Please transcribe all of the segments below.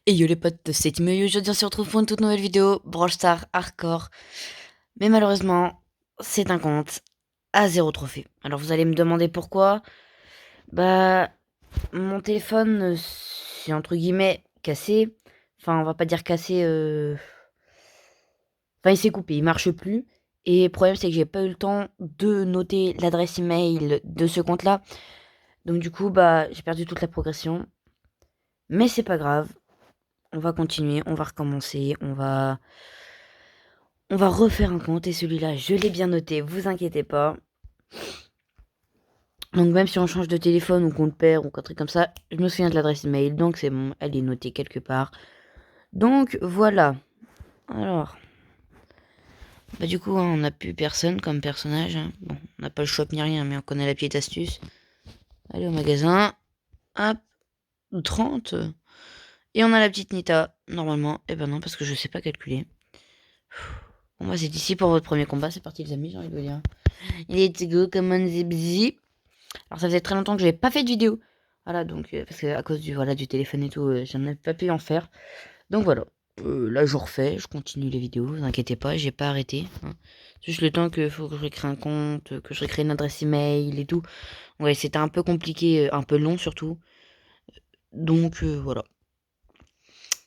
Et yo les potes, c'est Timo et aujourd'hui on se retrouve pour une toute nouvelle vidéo Brawl Stars Hardcore. Mais malheureusement, c'est un compte à 0 trophée. Alors vous allez me demander pourquoi. Bah, mon téléphone, c'est entre guillemets cassé. Enfin, on va pas dire cassé. Enfin, il s'est coupé, il marche plus. Et le problème, c'est que j'ai pas eu le temps de noter l'adresse email de ce compte-là. Donc du coup, bah, j'ai perdu toute la progression. Mais c'est pas grave. On va continuer, on va recommencer, on va refaire un compte et celui-là, je l'ai bien noté, vous inquiétez pas. Donc même si on change de téléphone ou qu'on le perd ou un truc comme ça, je me souviens de l'adresse email, donc c'est bon, elle est notée quelque part. Donc voilà. Alors, bah du coup, hein, on n'a plus personne comme personnage. Hein. Bon, on n'a pas le shop ni rien, mais on connaît la petite astuce. Allez au magasin. Hop, 30. Et on a la petite Nita, normalement. Eh ben non, parce que je sais pas calculer. Bon, bah c'est ici pour votre premier combat, c'est parti les amis, j'ai envie de vous dire. Let's go, come on, zip. Alors ça faisait très longtemps que j'avais pas fait de vidéo. Voilà, donc parce que à cause du téléphone et tout, j'en ai pas pu en faire. Donc voilà. Là je refais, je continue les vidéos, vous inquiétez pas, j'ai pas arrêté. Hein. Juste le temps que faut que je recrée un compte, que je recrée une adresse email et tout. Ouais, c'était un peu compliqué, un peu long surtout. Donc voilà.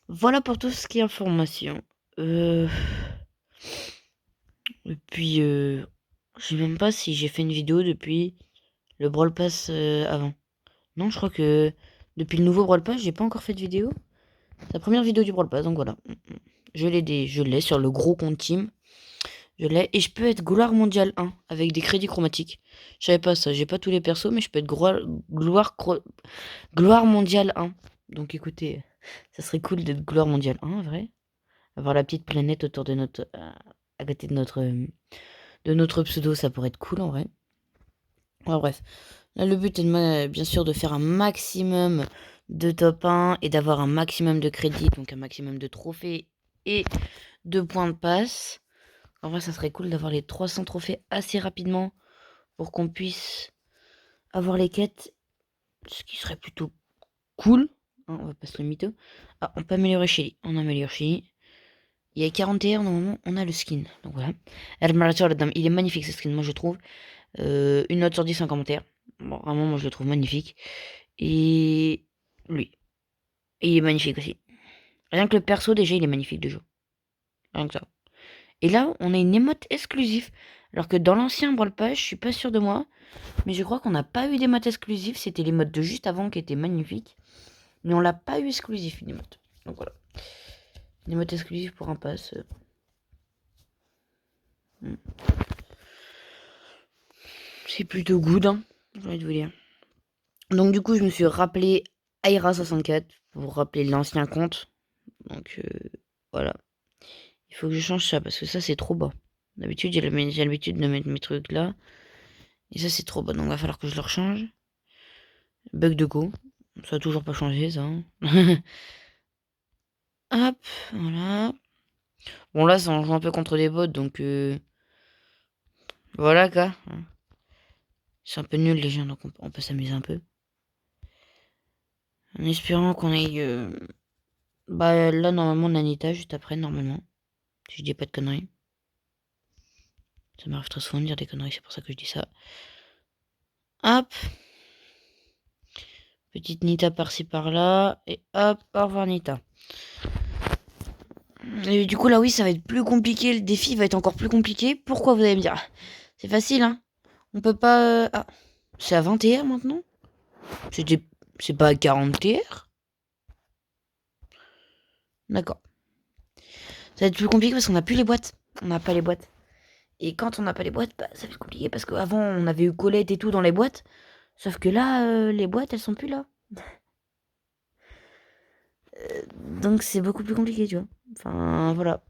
Voilà pour tout ce qui est information. Et puis je sais même pas si j'ai fait une vidéo depuis le Brawl Pass avant. Non, je crois que depuis le nouveau Brawl Pass, j'ai pas encore fait de vidéo. C'est la première vidéo du Brawl Pass, donc voilà. Je l'ai sur le gros compte team. Je l'ai. Et je peux être gloire mondiale 1 avec des crédits chromatiques. Je savais pas ça. J'ai pas tous les persos, mais je peux être gloire mondiale 1. Donc écoutez, ça serait cool d'être gloire mondiale 1, en vrai. Avoir la petite planète autour de notre. À côté de notre pseudo, ça pourrait être cool en vrai. Ouais, bref. Là, le but est bien sûr de faire un maximum de top 1 et d'avoir un maximum de crédits, donc un maximum de trophées et de points de passe. En vrai, ça serait cool d'avoir les 300 trophées assez rapidement pour qu'on puisse avoir les quêtes, ce qui serait plutôt cool. Hein, on va pas se le mytho. Ah, on peut améliorer Shelly. On améliore Shelly. Il y a 41, normalement, on a le skin. Donc voilà. Il est magnifique ce skin, moi je trouve. Une note sur 10 en commentaire. Bon, vraiment, moi je le trouve magnifique. Et lui. Et il est magnifique aussi. Rien que le perso, déjà, il est magnifique de jeu. Rien que ça. Et là, on a une émote exclusive. Alors que dans l'ancien Brawl Pass, je suis pas sûr de moi. Mais je crois qu'on n'a pas eu d'émote exclusive. C'était l'émote de juste avant qui était magnifique. Mais on l'a pas eu exclusif, une émote. Donc voilà. Une émote exclusive pour un pass. C'est plutôt good, hein. J'ai envie de vous dire. Donc du coup, je me suis rappelé Aira64 pour rappeler l'ancien compte. Donc voilà. Il faut que je change ça parce que ça c'est trop bas. D'habitude j'ai l'habitude de mettre mes trucs là. Et ça c'est trop bas. Donc va falloir que je le rechange. Bug de go. Ça a toujours pas changé ça. Hein. Hop, voilà. Bon là ça en joue un peu contre des bots donc voilà quoi. C'est un peu nul les gens donc on peut s'amuser un peu. En espérant qu'on aille... Bah là normalement Nanita juste après normalement. Si je dis pas de conneries. Ça m'arrive très souvent de dire des conneries, c'est pour ça que je dis ça. Hop. Petite Nita par-ci par-là. Et hop, au revoir Nita. Et du coup là oui ça va être plus compliqué. Le défi va être encore plus compliqué. Pourquoi vous allez me dire? C'est facile hein. On peut pas... Ah. C'est à 20 TR maintenant. C'était... C'est pas à 40 TR. D'accord. Ça va être plus compliqué parce qu'on a plus les boîtes. On n'a pas les boîtes. Et quand on n'a pas les boîtes, bah, ça va être compliqué parce qu'avant on avait eu Colette et tout dans les boîtes. Sauf que là, les boîtes elles sont plus là. Donc c'est beaucoup plus compliqué, tu vois. Enfin, voilà.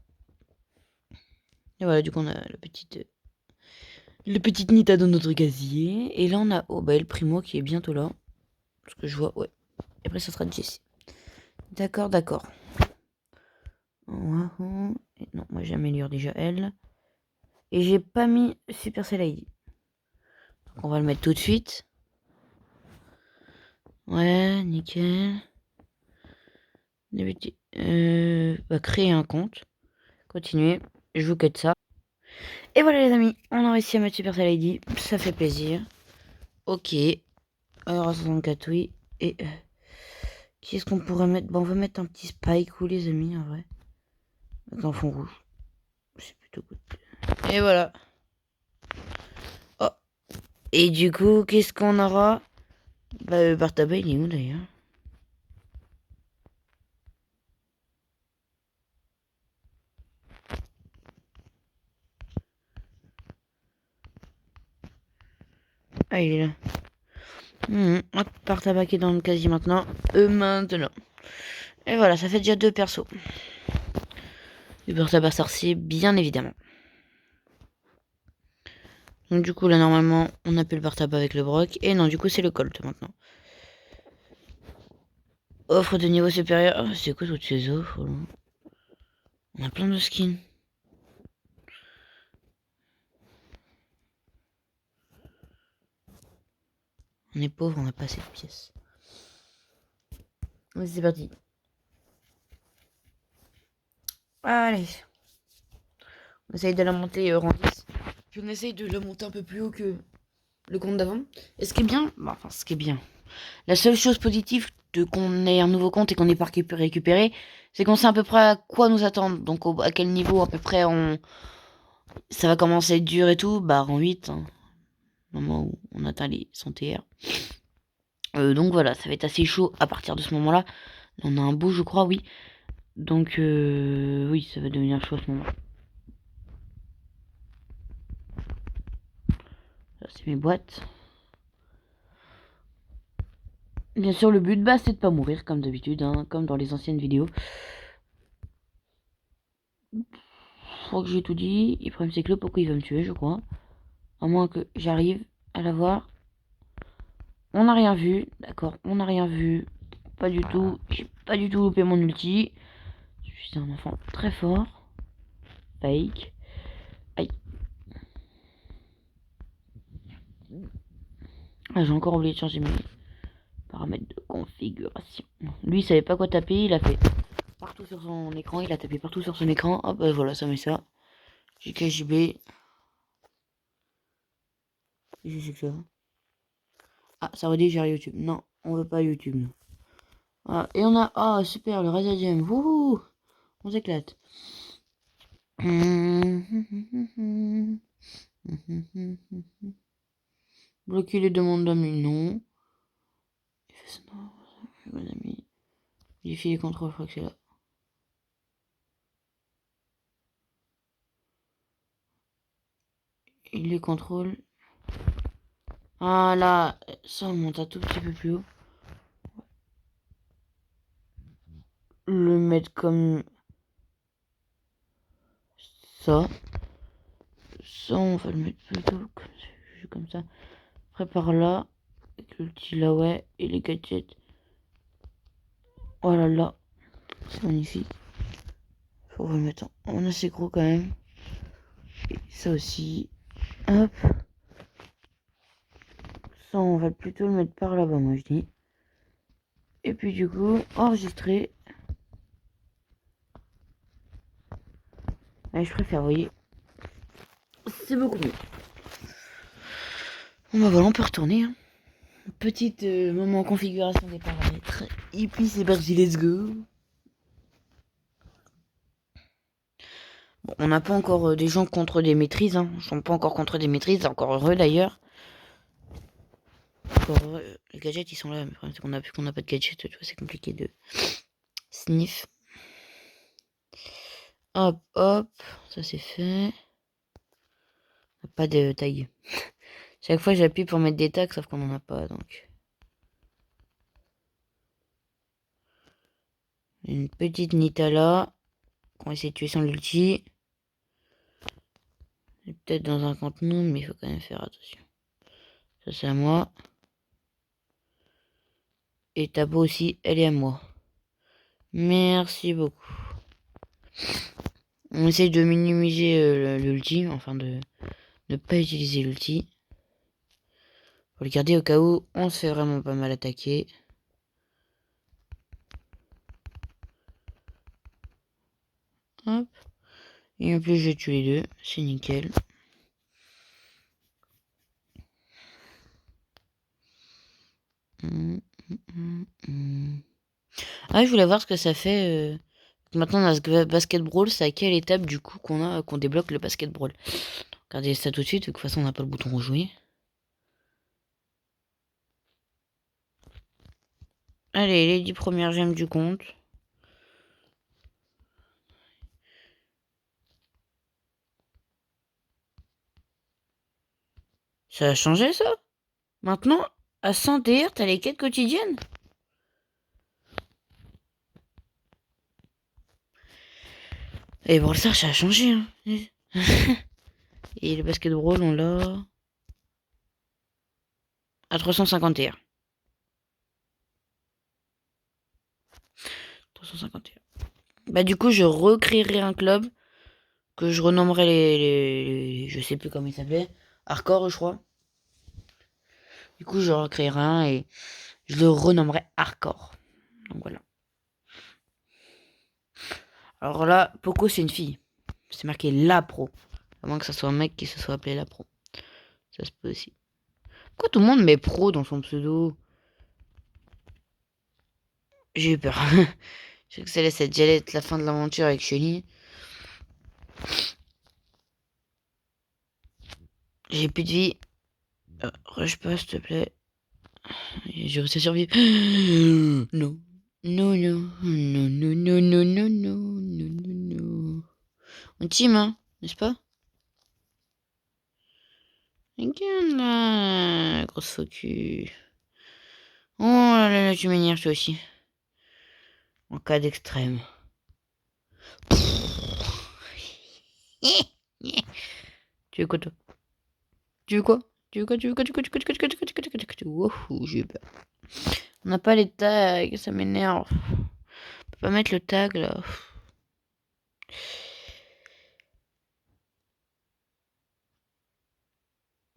Et voilà, du coup, on a le petite Nita dans notre casier. Et là, on a oh, bah, le Primo qui est bientôt là. Parce que je vois, ouais. Et après, ça sera Jessie. D'accord, d'accord. Non, moi, j'améliore déjà elle. Et j'ai pas mis Supercell ID. Donc, on va le mettre tout de suite. Ouais, nickel. Créer un compte. Continuer. Je vous cut ça. Et voilà les amis, on a réussi à mettre Supercell ID. Ça fait plaisir. Ok. Alors 64 oui. Et qui est-ce qu'on pourrait mettre? Bon, on va mettre un petit Spike ou les amis en vrai. Avec un fond rouge. C'est plutôt good. Et voilà. Oh. Et du coup, qu'est-ce qu'on aura? Bah, Bartaba, il est où d'ailleurs? Ah, il est là. Hop, Bartaba qui est dans le casier maintenant. Maintenant. Et voilà, ça fait déjà 2 persos. Du Bartaba sorcier, bien évidemment. Donc du coup, là, normalement, on a pu le Bartaba avec le Brock. Et non, du coup, c'est le Colt maintenant. Offre de niveau supérieur. Oh, c'est quoi toutes ces offres là? On a plein de skins. On est pauvre, on n'a pas assez de pièces. Vas-y, c'est parti. Allez. On essaye de la monter rang 10. Puis on essaye de la monter un peu plus haut que le compte d'avant. Et ce qui est bien, enfin ce qui est bien, la seule chose positive de qu'on ait un nouveau compte et qu'on n'ait pas récupéré, c'est qu'on sait à peu près à quoi nous attendre. Donc à quel niveau à peu près ça va commencer à être dur et tout. Bah rang 8, hein, au moment où on atteint les 100 TR. Donc voilà, ça va être assez chaud à partir de ce moment-là. On a un bout, je crois, oui. Donc oui, ça va devenir chaud à ce moment. Là, c'est mes boîtes. Bien sûr, le but de base, c'est de pas mourir, comme d'habitude, hein, comme dans les anciennes vidéos. Je crois que j'ai tout dit. Le problème, c'est que le Poco, il va me tuer, je crois. À moins que j'arrive à l'avoir. On n'a rien vu. D'accord, on n'a rien vu. Pas du tout. J'ai pas du tout loupé mon ulti. Je suis un enfant très fort. Fake. Aïe. Ah, j'ai encore oublié de changer mes paramètres de configuration. Lui, il savait pas quoi taper. Il a fait partout sur son écran. Il a tapé partout sur son écran. Hop, voilà, ça met ça. JKJB. Qu'est-ce que c'est que ça? Ah, ça redit vers YouTube. Non, on veut pas YouTube, nous. Ah, et on a... Ah, super, le Razadium. Wouhou! On s'éclate. Bloquer les demandes d'amis, non. Modifier les contrôles, je crois que c'est là. Et les contrôles... Ah là, ça on monte un tout petit peu plus haut. Le mettre comme... ça. Ça, on va le mettre plutôt comme ça. Après par là, avec l'ulti là, ouais, et les gadgets. Oh là là, c'est magnifique. Faut le mettre en assez gros quand même. Et ça aussi. Hop. Ça, on va plutôt le mettre par là-bas, moi je dis. Et puis du coup, enregistrer. Allez, je préfère, vous voyez. C'est beaucoup mieux. Bon bah voilà, on peut retourner. Hein. Petite moment configuration des paramètres. Et puis c'est parti, let's go. Bon, on n'a pas encore des gens contre des maîtrises. Hein. Ils sont pas encore contre des maîtrises, encore heureux d'ailleurs. Encore heureux. Les gadgets ils sont là, mais le problème c'est qu'on n'a pas de gadgets, tu vois, c'est compliqué de sniff. Hop, hop, ça c'est fait. Pas de taille. Chaque fois j'appuie pour mettre des tags, sauf qu'on en a pas donc. Une petite Nitala. On va essayer de tuer son ulti. Peut-être dans un compte nous, mais il faut quand même faire attention. Ça c'est à moi. Et Tabo aussi, elle est à moi. Merci beaucoup. On essaye de minimiser l'ulti, enfin de ne pas utiliser l'ulti. Pour le garder au cas où on se fait vraiment pas mal attaquer. Hop. Et en plus, j'ai tué les deux. C'est nickel. Ah, je voulais voir ce que ça fait. Maintenant, dans ce basket brawl, c'est à quelle étape du coup qu'on débloque le basket brawl. Regardez ça tout de suite, de toute façon, on n'a pas le bouton rejouer. Allez, les 10 premières gemmes du compte. Ça a changé ça? Maintenant, à 100 TR, t'as les quêtes quotidiennes? Et bon, ça a changé. Hein. Et le basket brawl, on l'a à 350 TR. 351. Bah du coup, je recréerai un club que je renommerai je sais plus comment il s'appelait. Hardcore, je crois. Du coup, je recréerai un et je le renommerai Hardcore. Donc voilà. Alors là, Poco, c'est une fille. C'est marqué la pro. À moins que ça soit un mec qui se soit appelé la pro. Ça se peut aussi. Pourquoi tout le monde met pro dans son pseudo? J'ai eu peur. Je sais que ça laisse déjà être la fin de l'aventure avec Shelly. J'ai plus de vie. Rush pas, s'il te plaît. J'ai réussi à survivre. Non. Non, non. Non, non, non, non, non, non, non, non, non. On team, hein, n'est-ce pas? Regarde là, grosse focus. Oh là là, tu m'énerves toi aussi. En cas d'extrême. Tu veux quoi toi? Tu veux quoi? Tu veux quoi? Tu veux quoi? Tu veux quoi? Tu veux quoi? Tu veux quoi? Tu veux quoi? Tu veux quoi? Tu veux quoi? Wouhou, j'ai eu peur. On n'a pas les tags, ça m'énerve. On peut pas mettre le tag là.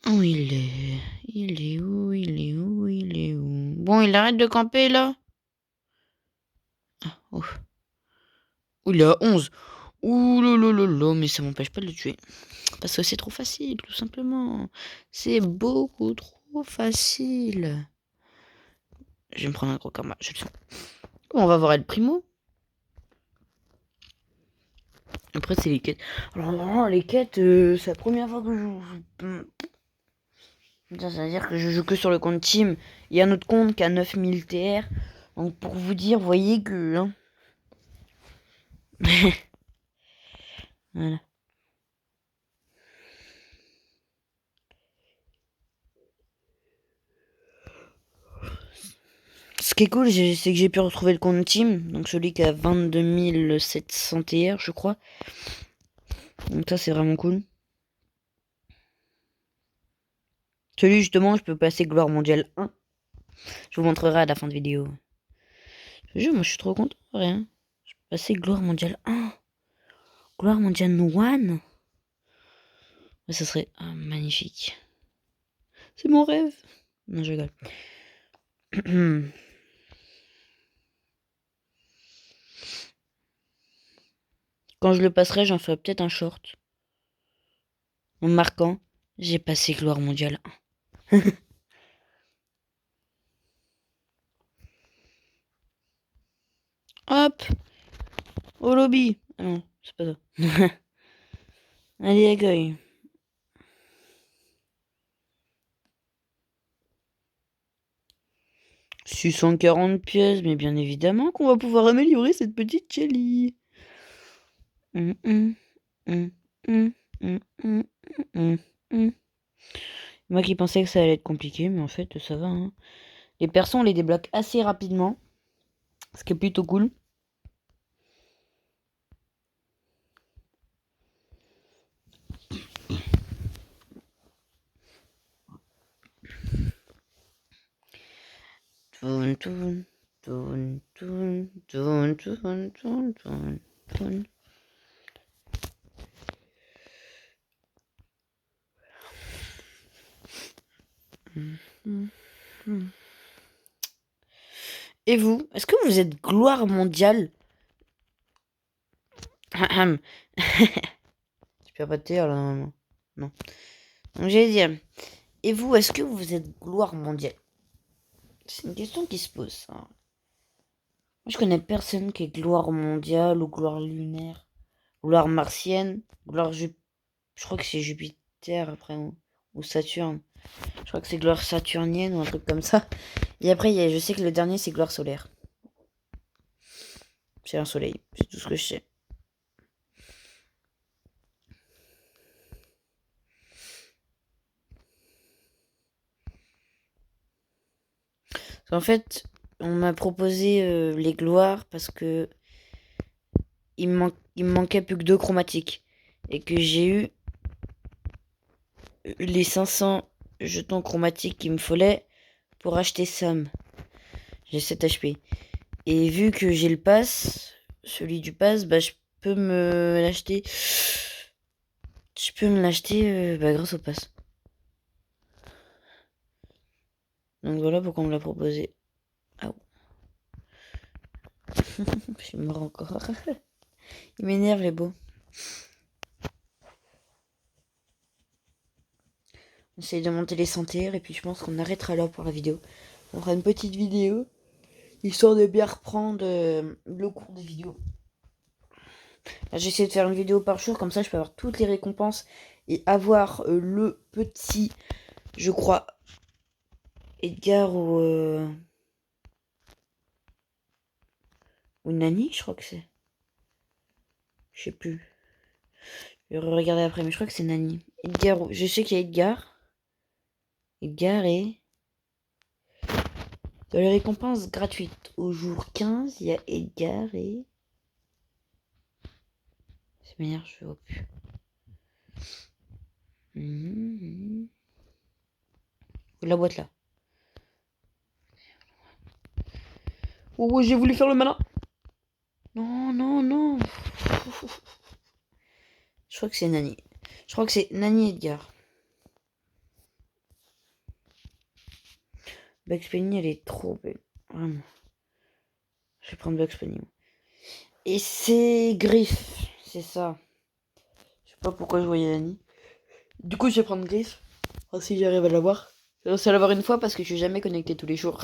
Où il est? Il est où? Il est où? Il est où? Bon, il arrête de camper là? Ah, ouf. Ouh, il est à 11. Ouh là là là là, mais ça m'empêche pas de le tuer. Parce que c'est trop facile, tout simplement. C'est beaucoup trop facile. Je vais me prendre un gros karma, je le sens. On va voir El Primo. Après, c'est les quêtes. Alors, normalement, les quêtes, c'est la première fois que je joue. Ça veut dire que je joue que sur le compte Team. Il y a un autre compte qui a 9000 TR. Donc, pour vous dire, voyez que. Hein. Voilà. Ce qui est cool, c'est que j'ai pu retrouver le compte Team. Donc, celui qui a 22 700 TR, je crois. Donc, ça, c'est vraiment cool. Celui, justement, je peux passer gloire mondiale 1. Je vous montrerai à la fin de vidéo. Je te jure, moi, je suis trop content, rien. Je peux passer gloire mondiale 1. Gloire mondiale 1. Ça serait magnifique. C'est mon rêve. Non, je rigole. Quand je le passerai, j'en ferai peut-être un short. En marquant, j'ai passé gloire mondiale 1. Hop, au lobby. Ah non, c'est pas ça. Allez, accueil. « 640 pièces, mais bien évidemment qu'on va pouvoir améliorer cette petite Shelly. Moi qui pensais que ça allait être compliqué, mais en fait, ça va. Hein. Les persos, on les débloque assez rapidement. Ce qui est plutôt cool. Toun, toun, toun, toun, toun, toun, toun, toun, toun. Et vous, est-ce que vous êtes gloire mondiale Tu peux pas te taire là, normalement. Non. Donc j'allais dire, et vous, est-ce que vous êtes gloire mondiale? C'est une question qui se pose, ça. Moi, je connais personne qui est gloire mondiale ou gloire lunaire, gloire martienne, gloire je crois que c'est Jupiter après ou Saturne. Je crois que c'est gloire saturnienne ou un truc comme ça. Et après, je sais que le dernier c'est gloire solaire. C'est un soleil, c'est tout ce que je sais. En fait, on m'a proposé les gloires parce que il me manquait plus que 2 chromatiques. Et que j'ai eu les 500 jetons chromatiques qu'il me fallait pour acheter Sam. J'ai 7 HP. Et vu que j'ai le pass, celui du pass, bah je peux me l'acheter. Je peux me l'acheter grâce au pass. Donc voilà pourquoi on me l'a proposé. Ah ouais. Je suis mort encore. Il m'énerve les beaux. On essaye de monter les sentiers et puis je pense qu'on arrêtera là pour la vidéo. On fera une petite vidéo, histoire de bien reprendre le cours des vidéos. J'essaie de faire une vidéo par jour, comme ça je peux avoir toutes les récompenses et avoir le petit, je crois, Edgar ou Nani, je crois que c'est. Je sais plus. Je vais regarder après, mais je crois que c'est Nani. Edgar, je sais qu'il y a Edgar. Edgar et... Dans les récompenses gratuites, au jour 15, il y a Edgar et... C'est m'énerve, je vois plus. La boîte là. Oh, j'ai voulu faire le malin. Non, non, non. Je crois que c'est Nani. Je crois que c'est Nani Edgar. Bugs Bunny, elle est trop belle. Vraiment. Je vais prendre Bugs Bunny. Et c'est Griff. C'est ça. Je sais pas pourquoi je voyais Nani. Du coup, je vais prendre Griff. Oh, si j'arrive à l'avoir. Je vais l'avoir une fois parce que je suis jamais connecté tous les jours.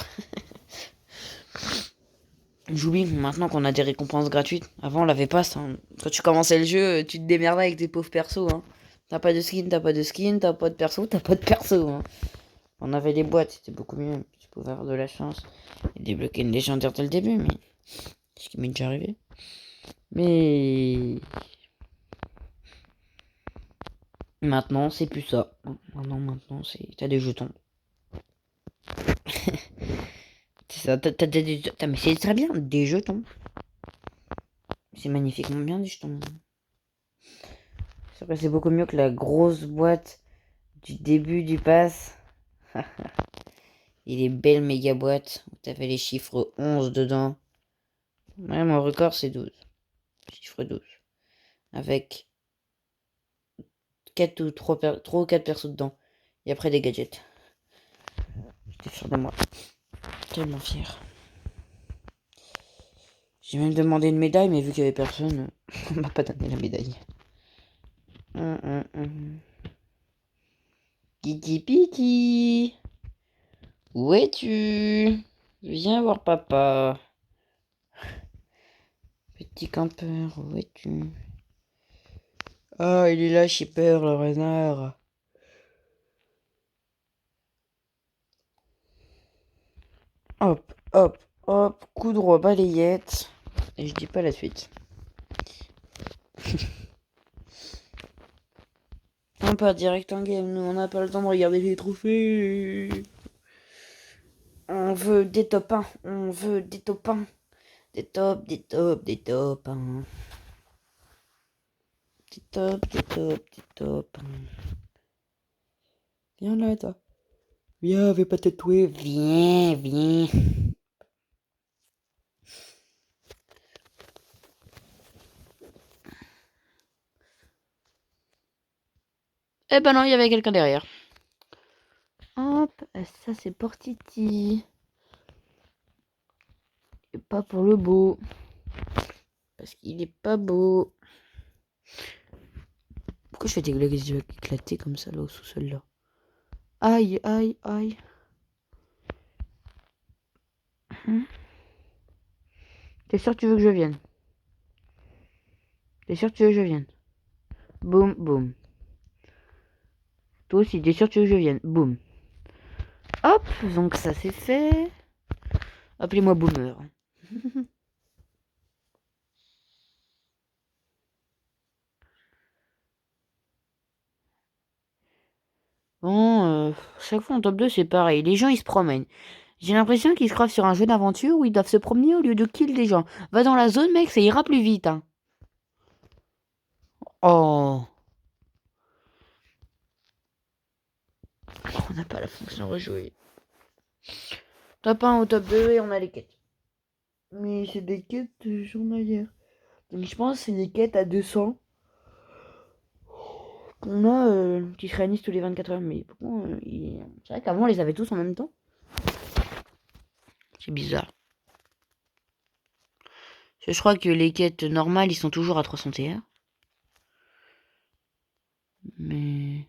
J'oublie maintenant qu'on a des récompenses gratuites. Avant, on l'avait pas ça. Quand tu commençais le jeu, tu te démerdais avec tes pauvres persos. Hein. T'as pas de skin, t'as pas de skin, t'as pas de perso, t'as pas de perso. Hein. On avait les boîtes, c'était beaucoup mieux. Tu pouvais avoir de la chance et débloquer une légendaire dès le début, mais ce qui m'est déjà arrivé. Mais maintenant, c'est plus ça. Maintenant, c'est t'as des jetons. C'est ça, mais c'est très bien, des jetons. C'est magnifiquement bien des jetons. C'est vrai, c'est beaucoup mieux que la grosse boîte du début du pass. Et les belles méga boîtes où t'avais les chiffres 11 dedans. Ouais, mon record c'est 12. Chiffre 12. Avec 4 ou 3 ou 4 persos dedans. Et après des gadgets. J'étais fier de moi. Tellement fier. J'ai même demandé une médaille, mais vu qu'il y avait personne, on m'a pas donné la médaille. Kiki Piki, où es-tu? Viens voir papa. Petit campeur, où es-tu? Ah, il est là, Shipper, le renard. Hop, hop, hop, coup droit, balayette. Et je dis pas la suite. On part direct en game, nous on n'a pas le temps de regarder les trophées. On veut des top 1, on veut des top 1. Des tops, des tops, des top 1. Des tops, des tops, des top 1. Viens là, toi. Viens, vais pas tatouer. Viens, viens. Eh ben non, il y avait quelqu'un derrière. Hop, ça c'est pour Titi. Et pas pour le beau. Parce qu'il est pas beau. Pourquoi je fais des glaces éclatées comme ça là au sous-sol là? Aïe, aïe, aïe. T'es sûr que tu veux que je vienne? T'es sûr que tu veux que je vienne? Boum, boum. Toi aussi, t'es sûr que tu veux que je vienne? Boum. Hop, donc ça c'est fait. Appelez-moi Boomer. Bon, chaque fois en top 2 c'est pareil. Les gens ils se promènent. J'ai l'impression qu'ils se croient sur un jeu d'aventure où ils doivent se promener au lieu de kill des gens. Va dans la zone mec, ça ira plus vite. Hein. Oh. On n'a pas la fonction rejouer. Top 1 au top 2 et on a les quêtes. Mais c'est des quêtes journalières. Donc je pense que c'est des quêtes à 200 qu'on a qui se réunissent tous les 24 heures. Mais pourquoi c'est vrai qu'avant on les avait tous en même temps. C'est bizarre. Je crois que les quêtes normales ils sont toujours à 300 TR. Mais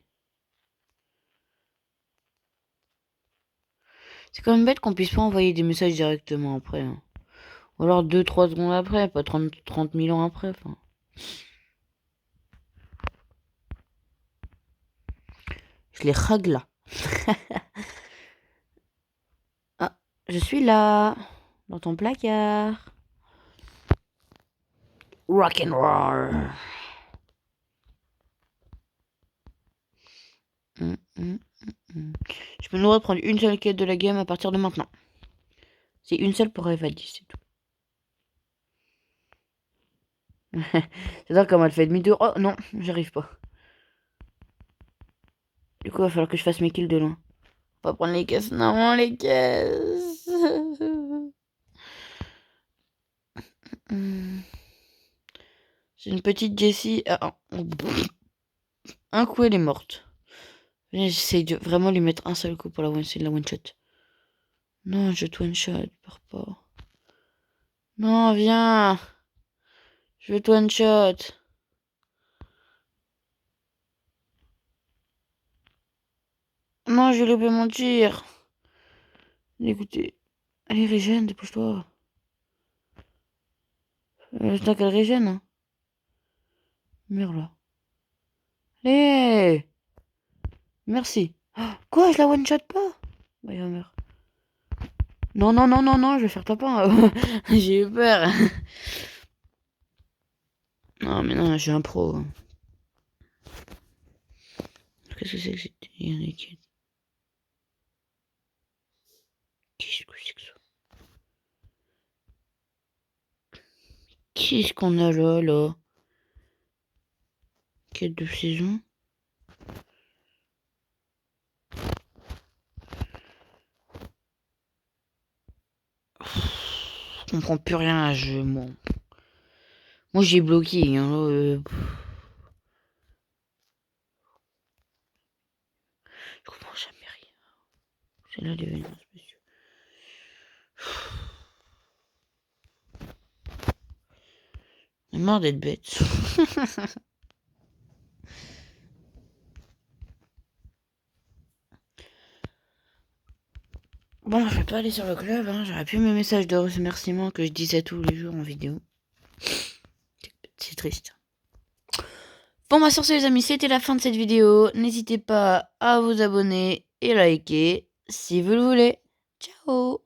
c'est quand même bête qu'on puisse pas envoyer des messages directement après. Hein. Ou alors 2-3 secondes après, pas 30 000 ans après. Enfin. Je les règle là. Ah, je suis là. Dans ton placard. Rock and roll. Je peux nous reprendre une seule quête de la game à partir de maintenant. C'est une seule pour Evadie, c'est tout. C'est-à-dire comment elle fait demi-tour. Oh non, j'arrive pas. Du coup, il va falloir que je fasse mes kills de loin. Pas prendre les caisses. Non, les caisses. C'est une petite Jessie. Un coup, elle est morte. J'essaie de vraiment lui mettre un seul coup pour la one shot. Non, je te one shot, pars pas. Non, viens. Je veux te one shot. Non, j'ai loupé mon tir. Écoutez. Allez, régène, dépêche-toi. J'attends qu'elle régène. Hein. Meurs là. Allez. Merci. Oh, quoi, je la one shot pas? Bah, il va mourir. Non, non, non, non, non, je vais faire top 1. J'ai eu peur. Non, mais non, je suis un pro. Qu'est-ce que c'est que cette quêtes? Qu'est-ce que c'est que ça? Qu'est-ce qu'on a là? Quête de saison. Je comprends plus rien à ce jeu, moi. Moi, j'ai bloqué. Hein, Je comprends jamais rien. C'est là l'événement spécial. On est marre d'être bête. Bon, je vais pas aller sur le club. Hein. J'aurais plus mes messages de remerciement que je disais tous les jours en vidéo. C'est triste. Bon, bah sur ce les amis, c'était la fin de cette vidéo. N'hésitez pas à vous abonner et liker si vous le voulez. Ciao!